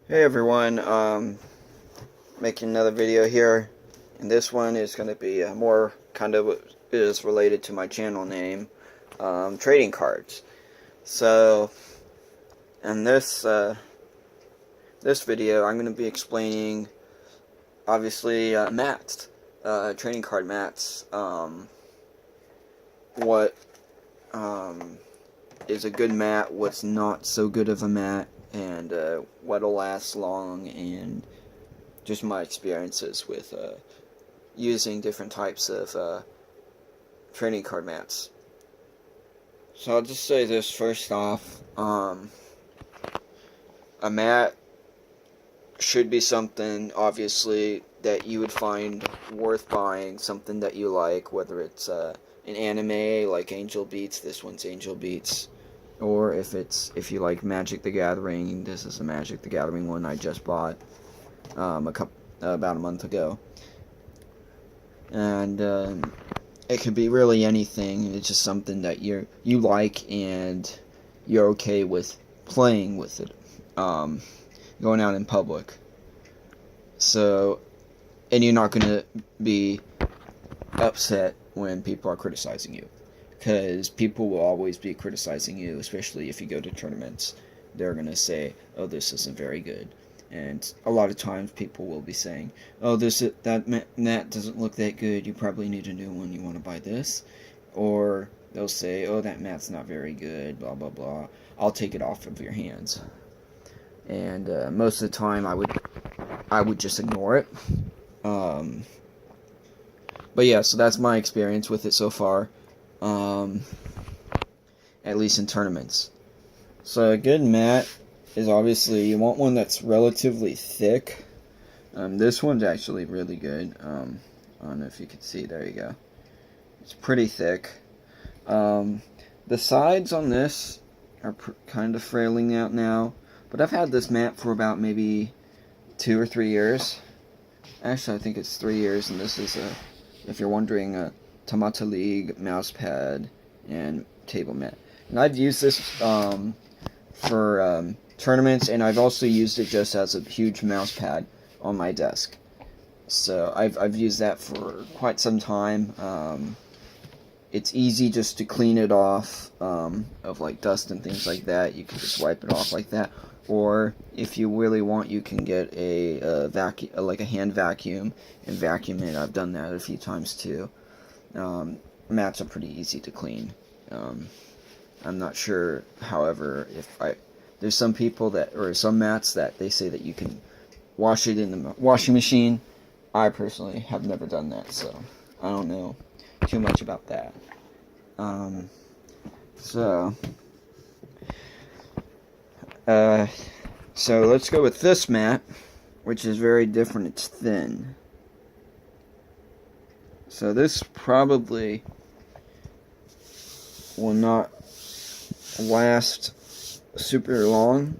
Hey everyone, making another video here, and this one is going to be more kind of is related to my channel name, trading cards. So, in this video, I'm going to be explaining, obviously, mats, trading card mats, what is a good mat, what's not so good of a mat, and what'll last long, and just my experiences with using different types of trading card mats. So I'll just say this first off, a mat should be something, obviously, that you would find worth buying, something that you like, whether it's an anime like Angel Beats, this one's Angel Beats, or if you like Magic the Gathering, this is a Magic the Gathering one I just bought about a month ago. And it could be really anything. It's just something that you like and you're okay with playing with it, going out in public. So, and you're not gonna be upset when people are criticizing you, because people will always be criticizing you, especially if you go to tournaments. They're gonna say, "Oh, this isn't very good," and a lot of times people will be saying, "Oh, that mat doesn't look that good. You probably need a new one. You want to buy this," or they'll say, "Oh, that mat's not very good. Blah blah blah. I'll take it off of your hands." And most of the time, I would just ignore it. But yeah, so that's my experience with it so far, at least in tournaments. So a good mat is, obviously, you want one that's relatively thick. This one's actually really good. I don't know if you can see. There you go. It's pretty thick. The sides on this are kind of frailing out now, but I've had this mat for about maybe 2 or 3 years. Actually, I think it's 3 years, and this is if you're wondering, a Tamata League mouse pad and table mat. And I've used this for tournaments, and I've also used it just as a huge mouse pad on my desk. So I've used that for quite some time. It's easy just to clean it off of like dust and things like that. You can just wipe it off like that. Or if you really want, you can get a vacuum, like a hand vacuum, and vacuum it. I've done that a few times too. Mats are pretty easy to clean. I'm not sure, however, there's some people or some mats that they say that you can wash it in the washing machine. I personally have never done that, so I don't know too much about that. So let's go with this mat, which is very different. It's thin. So this probably will not last super long,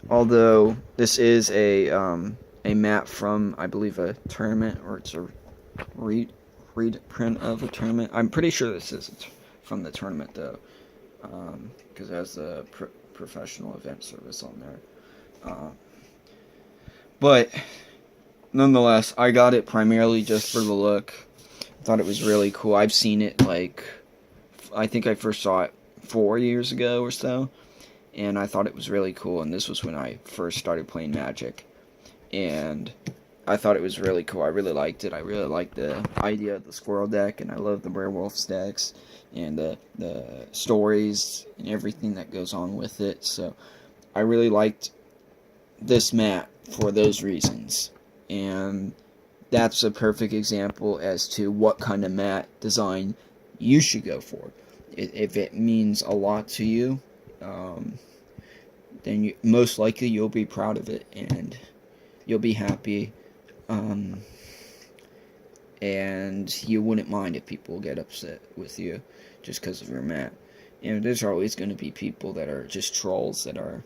although this is a mat from, I believe, a tournament, or it's a reprint of a tournament. I'm pretty sure this is from the tournament, though, because it has the professional event service on there. But nonetheless, I got it primarily just for the look. I thought it was really cool. I've seen it, I think I first saw it 4 years ago or so, and I thought it was really cool, and this was when I first started playing Magic, and I thought it was really cool. I really liked it. I really liked the idea of the squirrel deck, and I love the werewolf decks, and the stories, and everything that goes on with it, so I really liked this mat for those reasons, and that's a perfect example as to what kind of mat design you should go for. If it means a lot to you, then most likely you'll be proud of it, and you'll be happy, and you wouldn't mind if people get upset with you just because of your mat. And there's always going to be people that are just trolls that are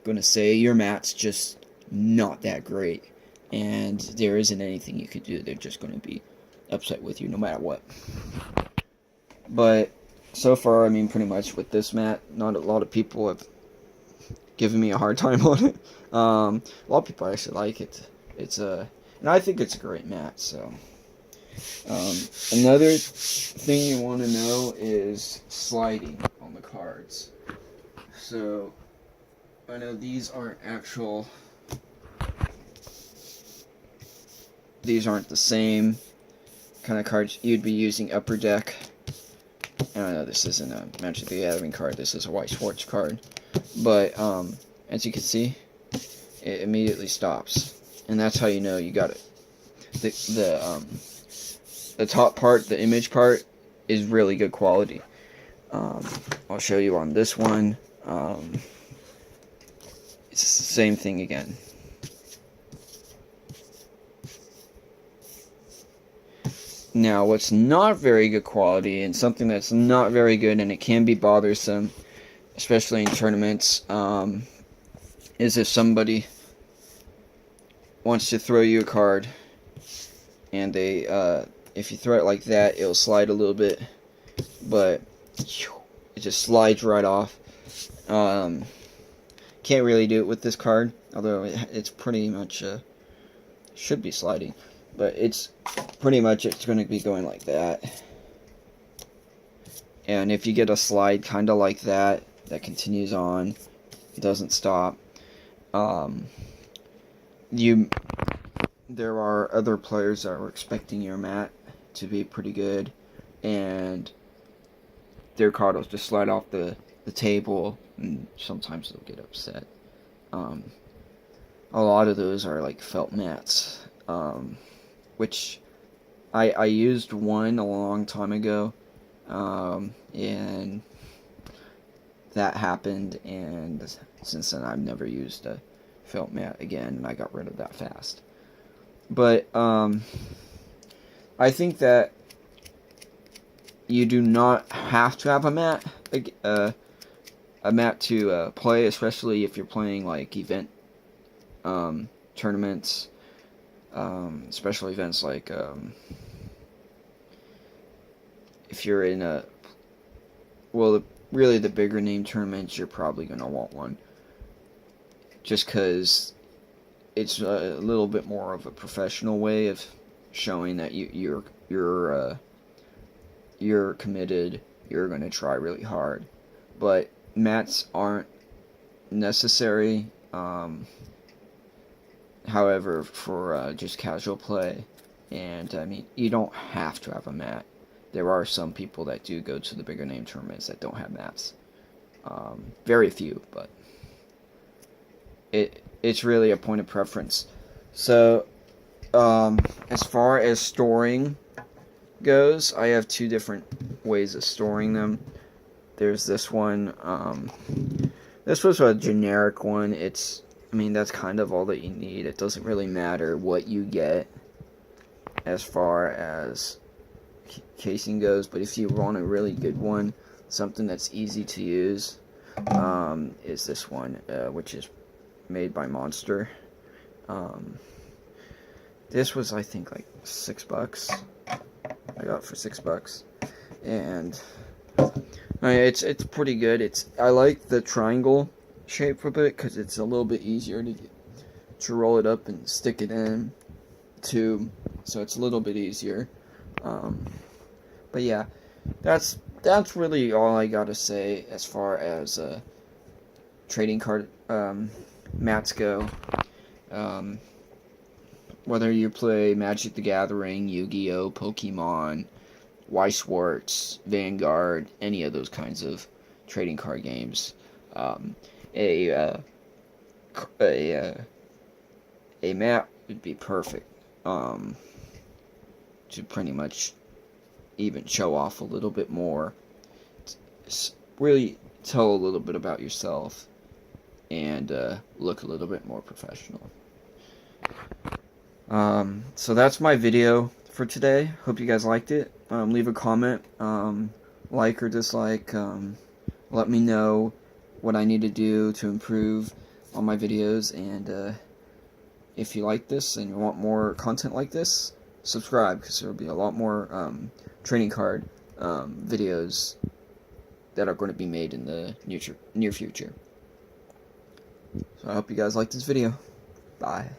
going to say your mat's just not that great, and there isn't anything you could do. They're just going to be upset with you no matter what. But so far, I mean, pretty much with this mat, not a lot of people have giving me a hard time on it. A lot of people actually like it. It's and I think it's a great mat. So another thing you want to know is sliding on the cards. So I know these aren't actual. These aren't the same kind of cards you'd be using Upper Deck. And I know this isn't a Magic the Gathering card. This is a White Schwartz card. But as you can see, it immediately stops, and that's how you know you got it. The top part, the image part, is really good quality. I'll show you on this one. It's the same thing again. Now, what's not very good quality, and something that's not very good, and it can be bothersome, especially in tournaments, is if somebody wants to throw you a card, and they, if you throw it like that, it'll slide a little bit, but it just slides right off. Can't really do it with this card, although it's pretty much, should be sliding, but it's pretty much, it's going to be going like that. And if you get a slide kind of like that, that continues on, it doesn't stop, there are other players that are expecting your mat to be pretty good, and their card will just slide off the table, and sometimes they'll get upset. A lot of those are like felt mats, which I used one a long time ago, and that happened, and since then I've never used a felt mat again, and I got rid of that fast. But I think that you do not have to have a mat to play, especially if you're playing like event tournaments, special events like if you're in a, well, really the bigger name tournaments, you're probably going to want one, just because it's a little bit more of a professional way of showing that you're committed, you're going to try really hard. But mats aren't necessary, however, for just casual play, and I mean, you don't have to have a mat. There are some people that do go to the bigger name tournaments that don't have mats. Very few, but it's really a point of preference. So, as far as storing goes, I have two different ways of storing them. There's this one. This was a generic one. I mean, that's kind of all that you need. It doesn't really matter what you get as far as casing goes, but if you want a really good one, something that's easy to use, is this one, which is made by Monster. This was, I think, like $6. I got it for $6, and it's pretty good. I like the triangle shape of it because it's a little bit easier to roll it up and stick it in too, so it's a little bit easier. But yeah, that's really all I gotta say as far as trading card mats go. Whether you play Magic the Gathering, Yu-Gi-Oh, Pokemon, White Schwartz, Vanguard, any of those kinds of trading card games, a mat would be perfect to pretty much even show off a little bit more, really tell a little bit about yourself, and look a little bit more professional. So that's my video for today. Hope you guys liked it. Leave a comment, like or dislike. Let me know what I need to do to improve on my videos, and if you like this and you want more content like this, subscribe, because there will be a lot more trading card videos that are going to be made in the near future. So I hope you guys liked this video. Bye.